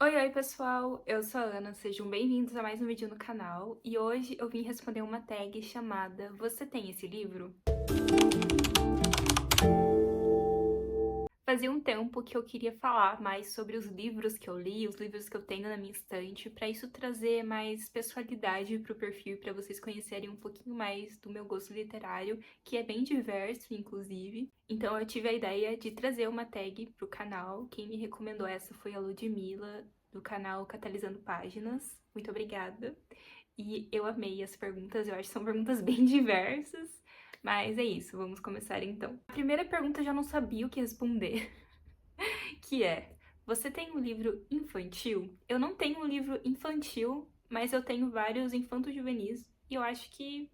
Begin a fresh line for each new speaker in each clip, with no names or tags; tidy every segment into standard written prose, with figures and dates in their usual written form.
Oi, pessoal! Eu sou a Ana, sejam bem-vindos a mais um vídeo no canal e hoje eu vim responder uma tag chamada Você tem esse livro? Fazia um tempo que eu queria falar mais sobre os livros que eu li, os livros que eu tenho na minha estante, para isso trazer mais pessoalidade pro perfil, para vocês conhecerem um pouquinho mais do meu gosto literário, que é bem diverso, inclusive. Então eu tive a ideia de trazer uma tag pro canal. Quem me recomendou essa foi a Ludmilla, do canal Catalisando Páginas. Muito obrigada. E eu amei as perguntas, eu acho que são perguntas bem diversas. Mas é isso, vamos começar então. A primeira pergunta eu já não sabia o que responder, que é: você tem um livro infantil? Eu não tenho um livro infantil, mas eu tenho vários infanto-juvenis e eu acho que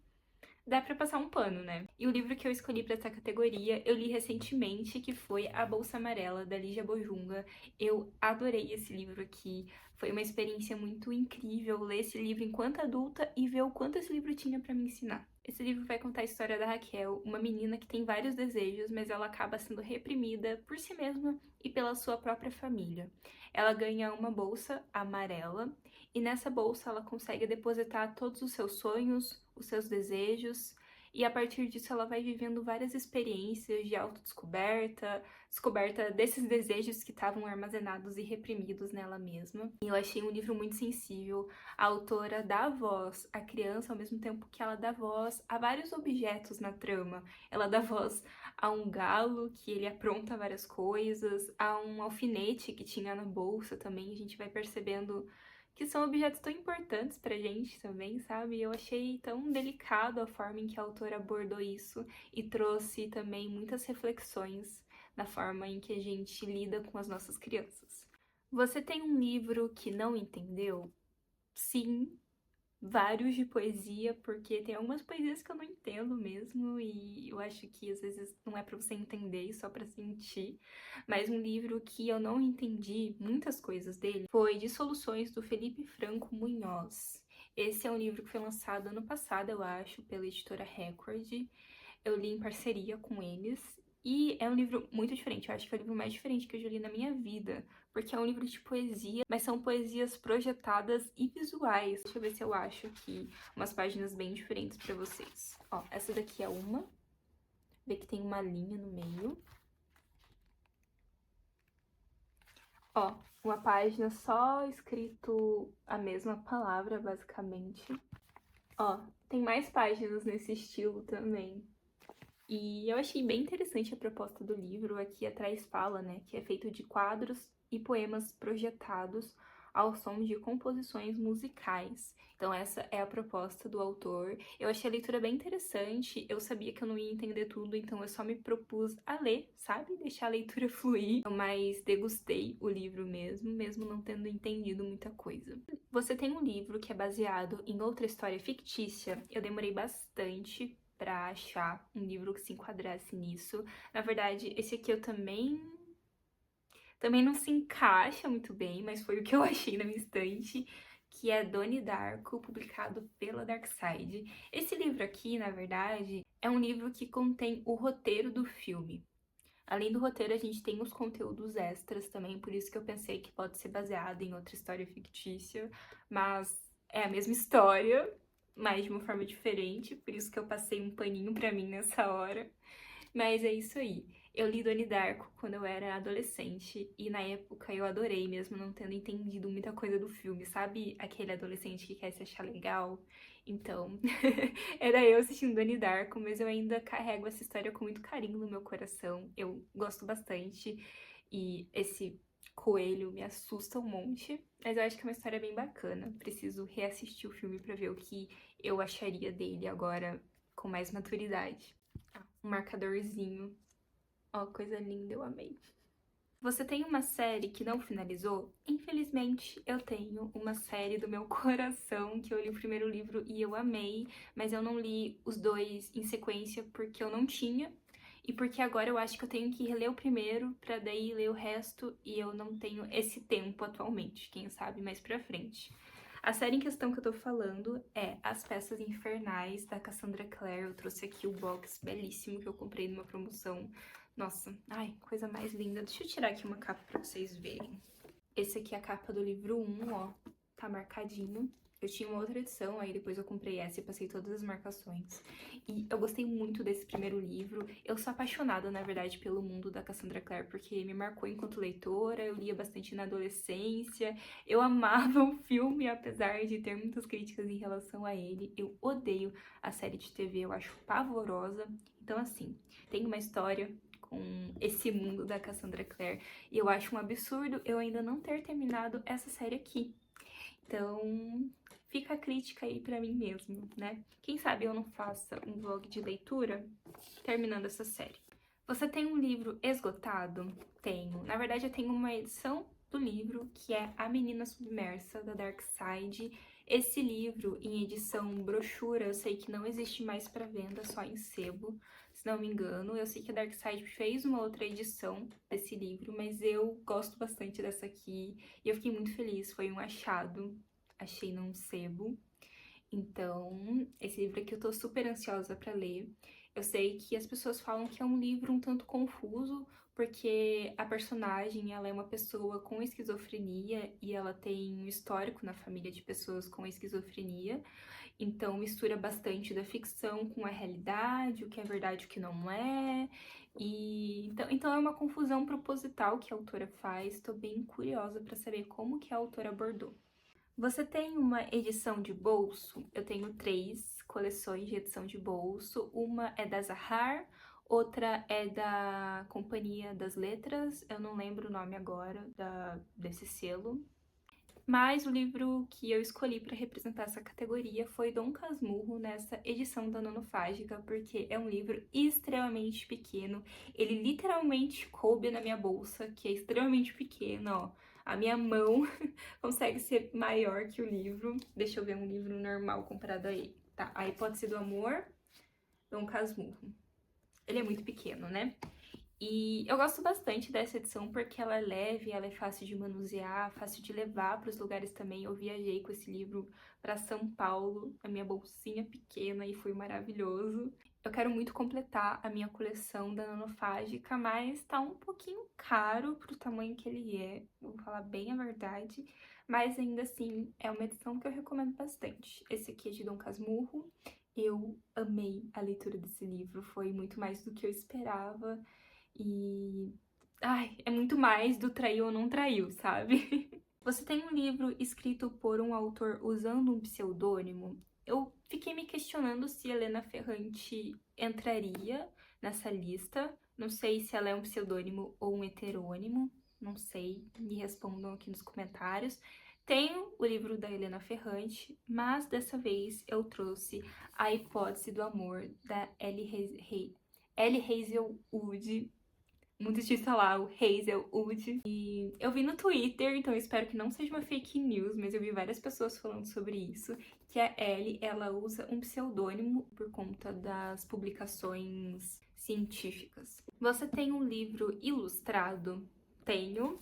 dá pra passar um pano, né? E o livro que eu escolhi pra essa categoria, eu li recentemente, que foi A Bolsa Amarela, da Lígia Bojunga. Eu adorei esse livro aqui. Foi uma experiência muito incrível ler esse livro enquanto adulta e ver o quanto esse livro tinha pra me ensinar. Esse livro vai contar a história da Raquel, uma menina que tem vários desejos, mas ela acaba sendo reprimida por si mesma e pela sua própria família. Ela ganha uma bolsa amarela e nessa bolsa ela consegue depositar todos os seus sonhos, os seus desejos, e a partir disso ela vai vivendo várias experiências de autodescoberta, descoberta desses desejos que estavam armazenados e reprimidos nela mesma. E eu achei um livro muito sensível. A autora dá voz à criança ao mesmo tempo que ela dá voz a vários objetos na trama. Ela dá voz a um galo que ele apronta várias coisas, a um alfinete que tinha na bolsa também. A gente vai percebendo que são objetos tão importantes pra gente também, sabe? Eu achei tão delicado a forma em que a autora abordou isso e trouxe também muitas reflexões na forma em que a gente lida com as nossas crianças. Você tem um livro que não entendeu? Sim, vários de poesia, porque tem algumas poesias que eu não entendo mesmo e eu acho que às vezes não é pra você entender, só pra sentir. Mas um livro que eu não entendi muitas coisas dele foi Dissoluções, do Felipe Franco Munhoz. Esse é um livro que foi lançado ano passado, eu acho, pela editora Record. Eu li em parceria com eles. E é um livro muito diferente, eu acho que é o livro mais diferente que eu já li na minha vida, porque é um livro de poesia, mas são poesias projetadas e visuais. Deixa eu ver se eu acho aqui umas páginas bem diferentes pra vocês. Ó, essa daqui é uma, vê que tem uma linha no meio. Ó, uma página só escrito a mesma palavra, basicamente. Ó, tem mais páginas nesse estilo também. E eu achei bem interessante a proposta do livro. Aqui atrás fala, né, que é feito de quadros e poemas projetados ao som de composições musicais. Então essa é a proposta do autor. Eu achei a leitura bem interessante. Eu sabia que eu não ia entender tudo, então eu só me propus a ler, sabe? Deixar a leitura fluir. Mas degustei o livro mesmo não tendo entendido muita coisa. Você tem um livro que é baseado em outra história fictícia. Eu demorei bastante pra achar um livro que se enquadrasse nisso. Na verdade, esse aqui eu também não se encaixa muito bem, mas foi o que eu achei na minha estante, que é Donnie Darko, publicado pela Darkside. Esse livro aqui, na verdade, é um livro que contém o roteiro do filme. Além do roteiro, a gente tem os conteúdos extras também, por isso que eu pensei que pode ser baseado em outra história fictícia, mas é a mesma história, mas de uma forma diferente, por isso que eu passei um paninho pra mim nessa hora. Mas é isso aí. Eu li Donnie Darko quando eu era adolescente e na época eu adorei, mesmo não tendo entendido muita coisa do filme, sabe? Aquele adolescente que quer se achar legal. Então, era eu assistindo Donnie Darko, mas eu ainda carrego essa história com muito carinho no meu coração. Eu gosto bastante e esse coelho me assusta um monte, mas eu acho que é uma história bem bacana. Preciso reassistir o filme pra ver o que eu acharia dele agora com mais maturidade. Um marcadorzinho. Ó, coisa linda, eu amei. Você tem uma série que não finalizou? Infelizmente, eu tenho uma série do meu coração, que eu li o primeiro livro e eu amei, mas eu não li os dois em sequência porque eu não tinha, e porque agora eu acho que eu tenho que reler o primeiro pra daí ler o resto, e eu não tenho esse tempo atualmente, quem sabe mais pra frente. A série em questão que eu tô falando é As Peças Infernais, da Cassandra Clare. Eu trouxe aqui o box belíssimo que eu comprei numa promoção. Nossa, ai, coisa mais linda. Deixa eu tirar aqui uma capa pra vocês verem. Esse aqui é a capa do livro 1, ó, tá marcadinho. Eu tinha uma outra edição, aí depois eu comprei essa e passei todas as marcações. E eu gostei muito desse primeiro livro. Eu sou apaixonada, na verdade, pelo mundo da Cassandra Clare, porque me marcou enquanto leitora, eu lia bastante na adolescência. Eu amava o filme, apesar de ter muitas críticas em relação a ele. Eu odeio a série de TV, eu acho pavorosa. Então, assim, tem uma história com esse mundo da Cassandra Clare. E eu acho um absurdo eu ainda não ter terminado essa série aqui. Então, fica a crítica aí pra mim mesmo, né? Quem sabe eu não faça um vlog de leitura terminando essa série. Você tem um livro esgotado? Tenho. Na verdade, eu tenho uma edição do livro, que é A Menina Submersa, da Dark Side. Esse livro, em edição brochura, eu sei que não existe mais para venda, só em sebo, se não me engano. Eu sei que a Dark Side fez uma outra edição desse livro, mas eu gosto bastante dessa aqui. E eu fiquei muito feliz, foi um achado. Achei num sebo. Então, esse livro aqui eu tô super ansiosa pra ler. Eu sei que as pessoas falam que é um livro um tanto confuso, porque a personagem, ela é uma pessoa com esquizofrenia e ela tem um histórico na família de pessoas com esquizofrenia. Então, mistura bastante da ficção com a realidade, o que é verdade e o que não é. E então é uma confusão proposital que a autora faz. Tô bem curiosa pra saber como que a autora abordou. Você tem uma edição de bolso? Eu tenho 3 coleções de edição de bolso. Uma é da Zahar, outra é da Companhia das Letras, eu não lembro o nome agora desse selo. Mas o livro que eu escolhi para representar essa categoria foi Dom Casmurro, nessa edição da Nanofágica, porque é um livro extremamente pequeno. Ele literalmente coube na minha bolsa, que é extremamente pequena, ó. A minha mão consegue ser maior que o livro. Deixa eu ver um livro normal comparado a ele. Tá, A Hipótese do Amor, Dom Casmurro. Ele é muito pequeno, né? E eu gosto bastante dessa edição porque ela é leve, ela é fácil de manusear, fácil de levar para os lugares também. Eu viajei com esse livro para São Paulo, a minha bolsinha pequena, e foi maravilhoso. Eu quero muito completar a minha coleção da Nanofágica, mas tá um pouquinho caro pro tamanho que ele é, vou falar bem a verdade. Mas ainda assim, é uma edição que eu recomendo bastante. Esse aqui é de Dom Casmurro. Eu amei a leitura desse livro, foi muito mais do que eu esperava. E... ai, é muito mais do traiu ou não traiu, sabe? Você tem um livro escrito por um autor usando um pseudônimo? Eu fiquei me questionando se Helena Ferrante entraria nessa lista. Não sei se ela é um pseudônimo ou um heterônimo. Não sei, me respondam aqui nos comentários. Tenho o livro da Helena Ferrante, mas dessa vez eu trouxe A Hipótese do Amor, da Ellie Hazelwood. Muito difícil falar, o Hazelwood. E eu vi no Twitter, então eu espero que não seja uma fake news, mas eu vi várias pessoas falando sobre isso, que a Ellie, ela usa um pseudônimo por conta das publicações científicas. Você tem um livro ilustrado? Tenho.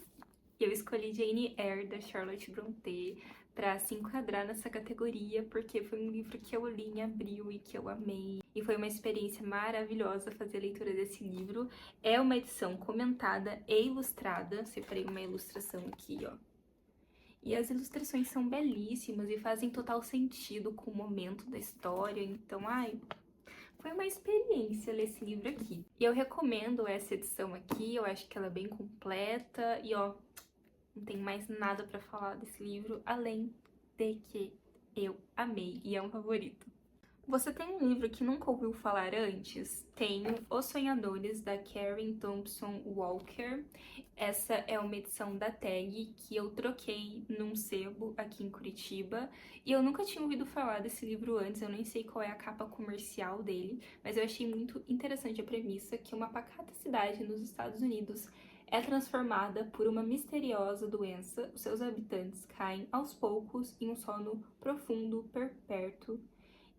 Eu escolhi Jane Eyre, da Charlotte Brontë, para se enquadrar nessa categoria, porque foi um livro que eu li em abril e que eu amei. E foi uma experiência maravilhosa fazer a leitura desse livro. É uma edição comentada e ilustrada. Separei uma ilustração aqui, ó. E as ilustrações são belíssimas e fazem total sentido com o momento da história. Então, ai, foi uma experiência ler esse livro aqui. E eu recomendo essa edição aqui, eu acho que ela é bem completa. E, ó, não tem mais nada pra falar desse livro, além de que eu amei e é um favorito. Você tem um livro que nunca ouviu falar antes? Tenho Os Sonhadores, da Karen Thompson Walker. Essa é uma edição da Tag que eu troquei num sebo aqui em Curitiba. E eu nunca tinha ouvido falar desse livro antes, eu nem sei qual é a capa comercial dele, mas eu achei muito interessante a premissa que uma pacata cidade nos Estados Unidos é transformada por uma misteriosa doença. Os seus habitantes caem aos poucos em um sono profundo, perpétuo,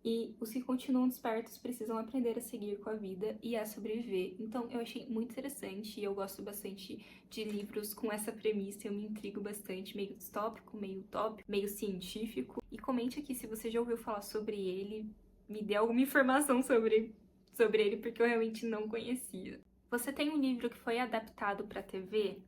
e os que continuam despertos precisam aprender a seguir com a vida e a sobreviver. Então eu achei muito interessante e eu gosto bastante de livros com essa premissa, eu me intrigo bastante, meio distópico, meio utópico, meio científico. E comente aqui se você já ouviu falar sobre ele, me dê alguma informação sobre ele, porque eu realmente não conhecia. Você tem um livro que foi adaptado para TV?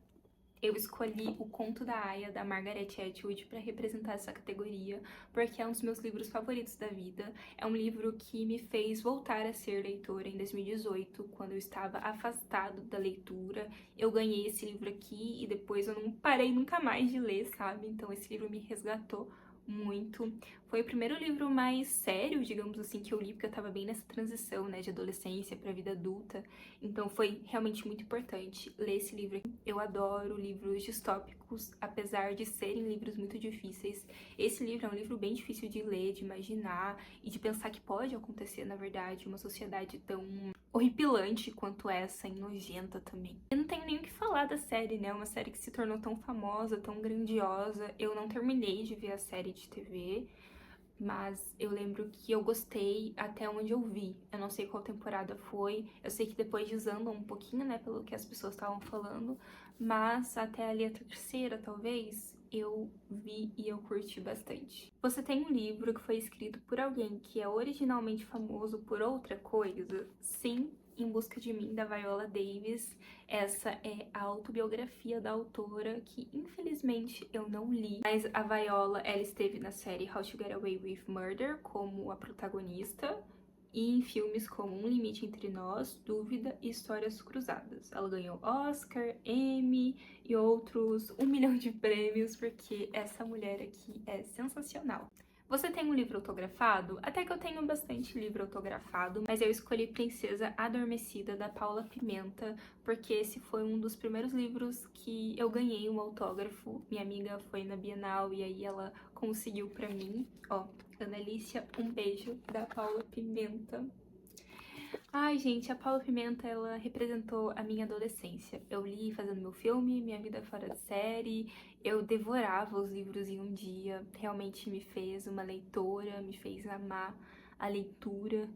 Eu escolhi O Conto da Aia, da Margaret Atwood, para representar essa categoria, porque é um dos meus livros favoritos da vida. É um livro que me fez voltar a ser leitora em 2018, quando eu estava afastado da leitura. Eu ganhei esse livro aqui e depois eu não parei nunca mais de ler, sabe? Então esse livro me resgatou muito. Foi o primeiro livro mais sério, digamos assim, que eu li, porque eu tava bem nessa transição, né, de adolescência pra vida adulta. Então foi realmente muito importante ler esse livro aqui. Eu adoro livros distópicos, apesar de serem livros muito difíceis. Esse livro é um livro bem difícil de ler, de imaginar e de pensar que pode acontecer, na verdade, uma sociedade tão horripilante quanto essa e nojenta também. Eu não tenho nem o que falar da série, né? Uma série que se tornou tão famosa, tão grandiosa. Eu não terminei de ver a série de TV, mas eu lembro que eu gostei até onde eu vi. Eu não sei qual temporada foi. Eu sei que depois desandam um pouquinho, né, pelo que as pessoas estavam falando. Mas até ali a terceira, talvez, eu vi e eu curti bastante. Você tem um livro que foi escrito por alguém que é originalmente famoso por outra coisa? Sim, Em Busca de Mim, da Viola Davis. Essa é a autobiografia da autora, que infelizmente eu não li. Mas a Viola, ela esteve na série How to Get Away with Murder como a protagonista, e em filmes como Um Limite Entre Nós, Dúvida e Histórias Cruzadas. Ela ganhou Oscar, Emmy e outros 1 milhão de prêmios, porque essa mulher aqui é sensacional. Você tem um livro autografado? Até que eu tenho bastante livro autografado, mas eu escolhi Princesa Adormecida, da Paula Pimenta, porque esse foi um dos primeiros livros que eu ganhei um autógrafo. Minha amiga foi na Bienal e aí ela conseguiu pra mim. Ó, Ana Alicia, um beijo da Paula Pimenta. Ai, gente, a Paula Pimenta, ela representou a minha adolescência. Eu li fazendo meu filme, Minha Vida Fora de Série, eu devorava os livros em um dia, realmente me fez uma leitora, me fez amar a leitura.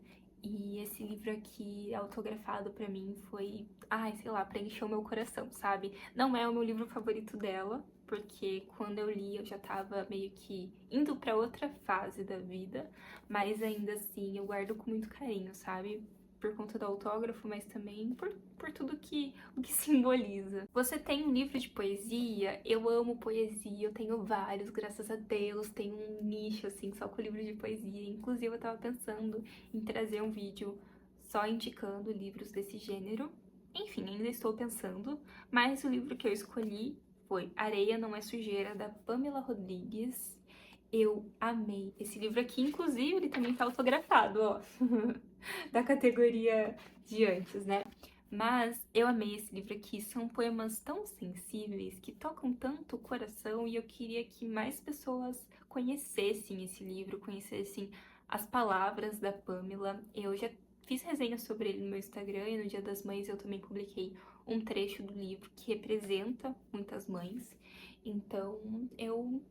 E esse livro aqui, autografado pra mim, foi, ai, sei lá, preencheu meu coração, sabe? Não é o meu livro favorito dela, porque quando eu li eu já tava meio que indo pra outra fase da vida, mas ainda assim eu guardo com muito carinho, sabe? Por conta do autógrafo, mas também por tudo o que simboliza. Você tem um livro de poesia? Eu amo poesia, eu tenho vários, graças a Deus, tenho um nicho, assim, só com livro de poesia. Inclusive, eu tava pensando em trazer um vídeo só indicando livros desse gênero. Enfim, ainda estou pensando, mas o livro que eu escolhi foi Areia Não É Sujeira, da Pamela Rodrigues. Eu amei esse livro aqui, inclusive ele também tá autografado, ó, da categoria de antes, né? Mas eu amei esse livro aqui, são poemas tão sensíveis, que tocam tanto o coração, e eu queria que mais pessoas conhecessem esse livro, conhecessem as palavras da Pamela. Eu já fiz resenha sobre ele no meu Instagram, e no Dia das Mães eu também publiquei um trecho do livro que representa muitas mães. Então eu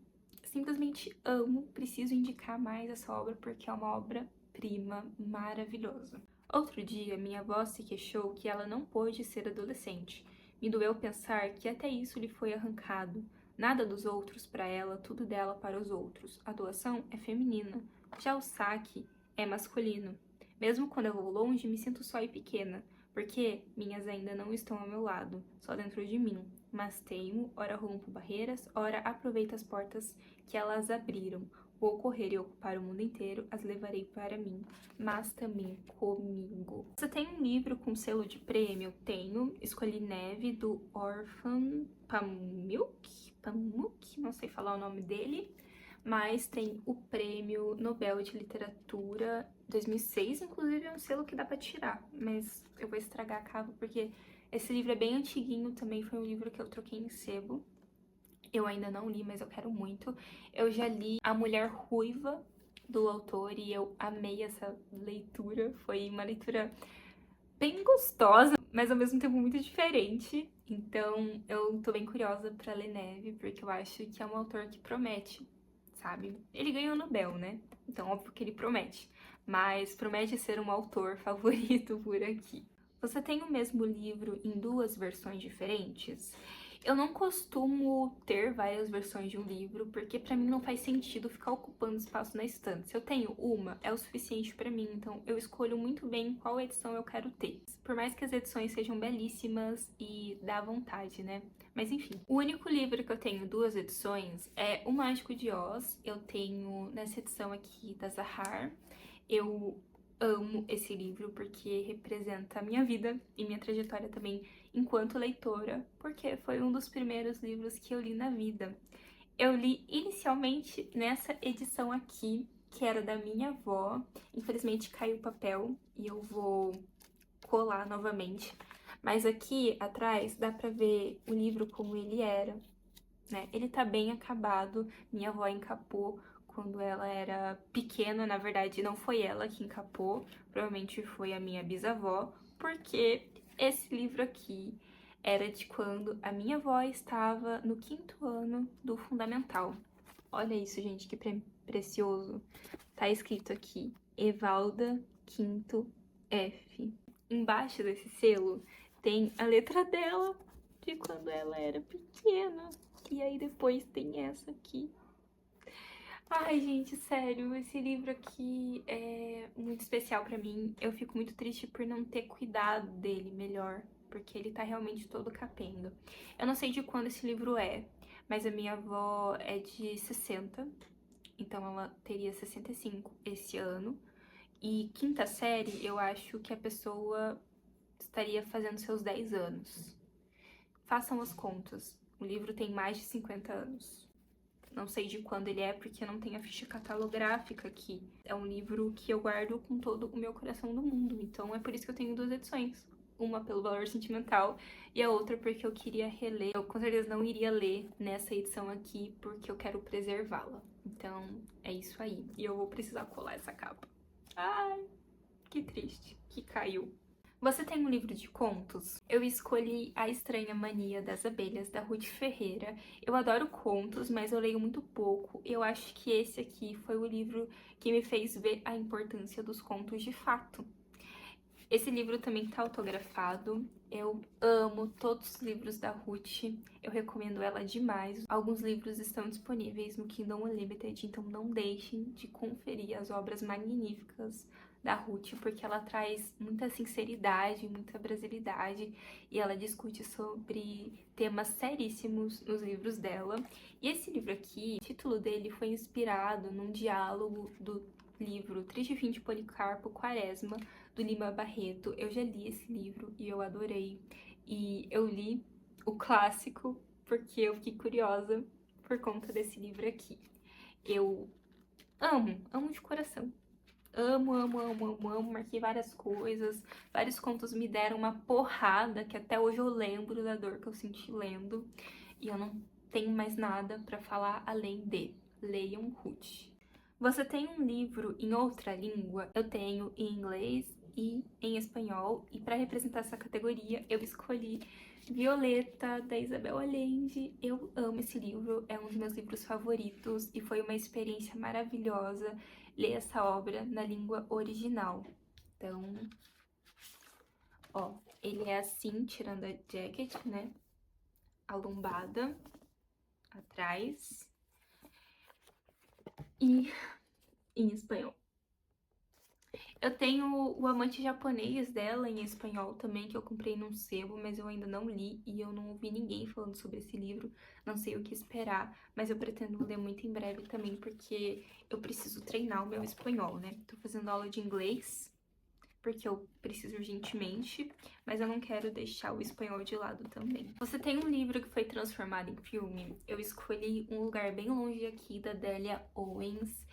simplesmente amo, preciso indicar mais essa obra porque é uma obra-prima maravilhosa. Outro dia, minha avó se queixou que ela não pôde ser adolescente. Me doeu pensar que até isso lhe foi arrancado. Nada dos outros para ela, tudo dela para os outros. A doação é feminina, já o saque é masculino. Mesmo quando eu vou longe, me sinto só e pequena, porque minhas ainda não estão ao meu lado, só dentro de mim. Mas teimo, ora rompo barreiras, ora aproveito as portas que elas abriram. Vou correr e ocupar o mundo inteiro, as levarei para mim, mas também comigo. Você tem um livro com selo de prêmio? Tenho. Escolhi Neve, do Orphan Pamuk, não sei falar o nome dele. Mas tem o Prêmio Nobel de Literatura 2006, inclusive é um selo que dá pra tirar, mas eu vou estragar a capa porque esse livro é bem antiguinho, também foi um livro que eu troquei em sebo. Eu ainda não li, mas eu quero muito. Eu já li A Mulher Ruiva, do autor, e eu amei essa leitura. Foi uma leitura bem gostosa, mas ao mesmo tempo muito diferente. Então eu tô bem curiosa pra ler Neve, porque eu acho que é um autor que promete, sabe? Ele ganhou o Nobel, né? Então óbvio que ele promete. Mas promete ser um autor favorito por aqui. Você tem o mesmo livro em duas versões diferentes? Eu não costumo ter várias versões de um livro, porque pra mim não faz sentido ficar ocupando espaço na estante. Se eu tenho uma, é o suficiente pra mim, então eu escolho muito bem qual edição eu quero ter. Por mais que as edições sejam belíssimas e dá vontade, né? Mas enfim, o único livro que eu tenho duas edições é O Mágico de Oz. Eu tenho nessa edição aqui da Zahar. Eu amo esse livro porque representa a minha vida e minha trajetória também enquanto leitora, porque foi um dos primeiros livros que eu li na vida. Eu li inicialmente nessa edição aqui, que era da minha avó. Infelizmente caiu o papel e eu vou colar novamente. Mas aqui atrás dá pra ver o livro como ele era, né? Ele tá bem acabado. Minha avó encapou quando ela era pequena. Na verdade, não foi ela que encapou, provavelmente foi a minha bisavó, porque esse livro aqui era de quando a minha avó estava no 5º ano do fundamental. Olha isso, gente, que precioso. Tá escrito aqui, Evalda, 5º F. Embaixo desse selo tem a letra dela, de quando ela era pequena. E aí depois tem essa aqui. Ai, gente, sério, esse livro aqui é muito especial pra mim. Eu fico muito triste por não ter cuidado dele melhor, porque ele tá realmente todo capenga. Eu não sei de quando esse livro é, mas a minha avó é de 60, então ela teria 65 esse ano. E quinta série, eu acho que a pessoa estaria fazendo seus 10 anos. Façam as contas. O livro tem mais de 50 anos. Não sei de quando ele é, porque não tem a ficha catalográfica aqui. É um livro que eu guardo com todo o meu coração do mundo. Então é por isso que eu tenho duas edições. Uma pelo valor sentimental e a outra porque eu queria reler. Eu com certeza não iria ler nessa edição aqui porque eu quero preservá-la. Então é isso aí. E eu vou precisar colar essa capa. Ai, que triste que caiu. Você tem um livro de contos? Eu escolhi A Estranha Mania das Abelhas, da Ruth Ferreira. Eu adoro contos, mas eu leio muito pouco. Eu acho que esse aqui foi o livro que me fez ver a importância dos contos de fato. Esse livro também tá autografado. Eu amo todos os livros da Ruth. Eu recomendo ela demais. Alguns livros estão disponíveis no Kindle Unlimited, então não deixem de conferir as obras magníficas da Ruth, porque ela traz muita sinceridade, muita brasilidade, e ela discute sobre temas seríssimos nos livros dela. E esse livro aqui, o título dele foi inspirado num diálogo do livro Triste Fim de Policarpo Quaresma, do Lima Barreto. Eu já li esse livro e eu adorei. E eu li o clássico porque eu fiquei curiosa por conta desse livro aqui. Eu amo de coração. Amo, amo, amo, amo, amo. Marquei várias coisas. Vários contos me deram uma porrada que até hoje eu lembro da dor que eu senti lendo. E eu não tenho mais nada pra falar além de leiam Ruth. Você tem um livro em outra língua? Eu tenho em inglês e em espanhol. E para representar essa categoria, eu escolhi Violeta, da Isabel Allende. Eu amo esse livro, é um dos meus livros favoritos e foi uma experiência maravilhosa ler essa obra na língua original. Então, ó, ele é assim, tirando a jacket, né? A lombada atrás e em espanhol. Eu tenho o Amante Japonês dela em espanhol também, que eu comprei num sebo, mas eu ainda não li e eu não ouvi ninguém falando sobre esse livro, não sei o que esperar, mas eu pretendo ler muito em breve também, porque eu preciso treinar o meu espanhol, né? Tô fazendo aula de inglês, porque eu preciso urgentemente, mas eu não quero deixar o espanhol de lado também. Você tem um livro que foi transformado em filme? Eu escolhi Um Lugar Bem Longe Aqui, da Delia Owens.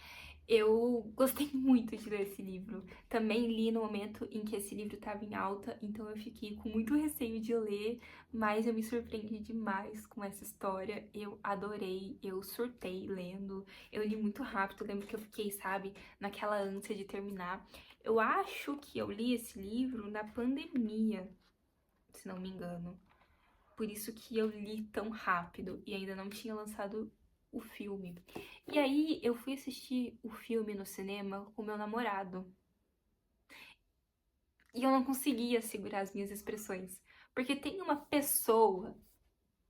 Eu gostei muito de ler esse livro. Também li no momento em que esse livro estava em alta, então eu fiquei com muito receio de ler, mas eu me surpreendi demais com essa história. Eu adorei, eu surtei lendo. Eu li muito rápido, lembro que eu fiquei, sabe, naquela ânsia de terminar. Eu acho que eu li esse livro na pandemia, se não me engano. Por isso que eu li tão rápido e ainda não tinha lançado o filme. E aí eu fui assistir o filme no cinema com meu namorado. E eu não conseguia segurar as minhas expressões. Porque tem uma pessoa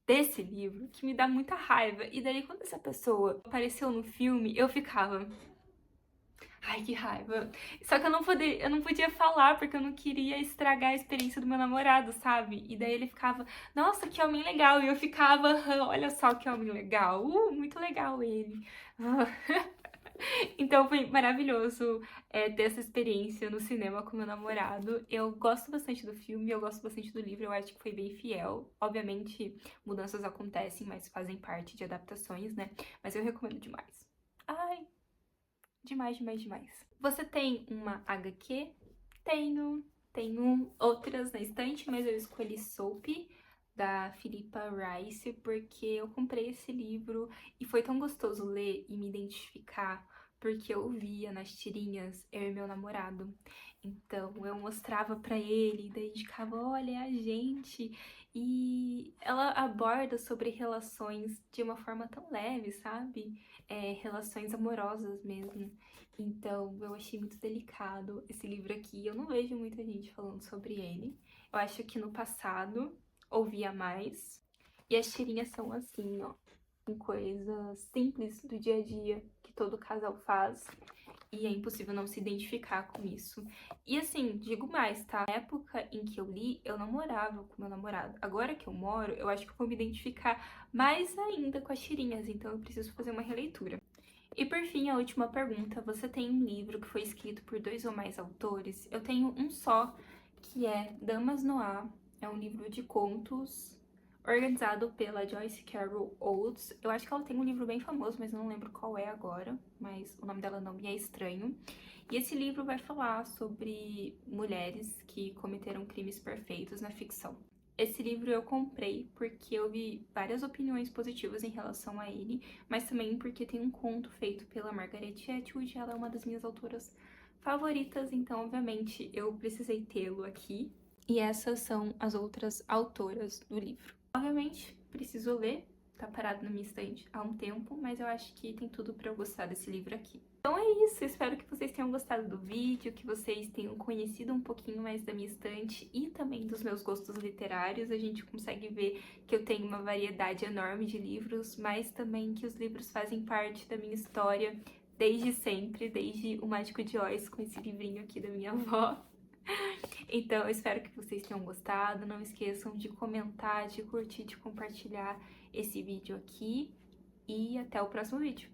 desse livro que me dá muita raiva. E daí, quando essa pessoa apareceu no filme, eu ficava... Ai, que raiva. Só que eu não podia falar, porque eu não queria estragar a experiência do meu namorado, sabe? E daí ele ficava, nossa, que homem legal. E eu ficava, "Ah, olha só que homem legal. Muito legal ele. Então foi maravilhoso ter essa experiência no cinema com meu namorado. Eu gosto bastante do filme, eu gosto bastante do livro, eu acho que foi bem fiel. Obviamente, mudanças acontecem, mas fazem parte de adaptações, né? Mas eu recomendo demais. Ai, demais, demais, demais. Você tem uma HQ? Tenho. Tenho outras na estante, mas eu escolhi Soap, da Philippa Rice, porque eu comprei esse livro e foi tão gostoso ler e me identificar, porque eu via nas tirinhas eu e meu namorado. Então eu mostrava pra ele, daí indicava, olha, é a gente. E ela aborda sobre relações de uma forma tão leve, sabe? Relações amorosas mesmo. Então, eu achei muito delicado esse livro aqui. Eu não vejo muita gente falando sobre ele. Eu acho que no passado ouvia mais. E as tirinhas são assim, ó, com coisas simples do dia a dia que todo casal faz. E é impossível não se identificar com isso. E assim, digo mais, tá? Na época em que eu li, eu não morava com meu namorado. Agora que eu moro, eu acho que eu vou me identificar mais ainda com as tirinhas. Então eu preciso fazer uma releitura. E por fim, a última pergunta. Você tem um livro que foi escrito por 2 ou mais autores? Eu tenho um só, que é Damas no Ar. É um livro de contos organizado pela Joyce Carol Oates. Eu acho que ela tem um livro bem famoso, mas eu não lembro qual é agora. Mas o nome dela não me é estranho. E esse livro vai falar sobre mulheres que cometeram crimes perfeitos na ficção. Esse livro eu comprei porque eu vi várias opiniões positivas em relação a ele, mas também porque tem um conto feito pela Margaret Atwood, ela é uma das minhas autoras favoritas, então obviamente eu precisei tê-lo aqui. E essas são as outras autoras do livro. Obviamente, preciso ler, tá parado na minha estante há um tempo, mas eu acho que tem tudo pra eu gostar desse livro aqui. Então é isso, espero que vocês tenham gostado do vídeo, que vocês tenham conhecido um pouquinho mais da minha estante e também dos meus gostos literários. A gente consegue ver que eu tenho uma variedade enorme de livros, mas também que os livros fazem parte da minha história desde sempre, desde O Mágico de Oz, com esse livrinho aqui da minha avó. Então, eu espero que vocês tenham gostado. Não esqueçam de comentar, de curtir, de compartilhar esse vídeo aqui. E até o próximo vídeo.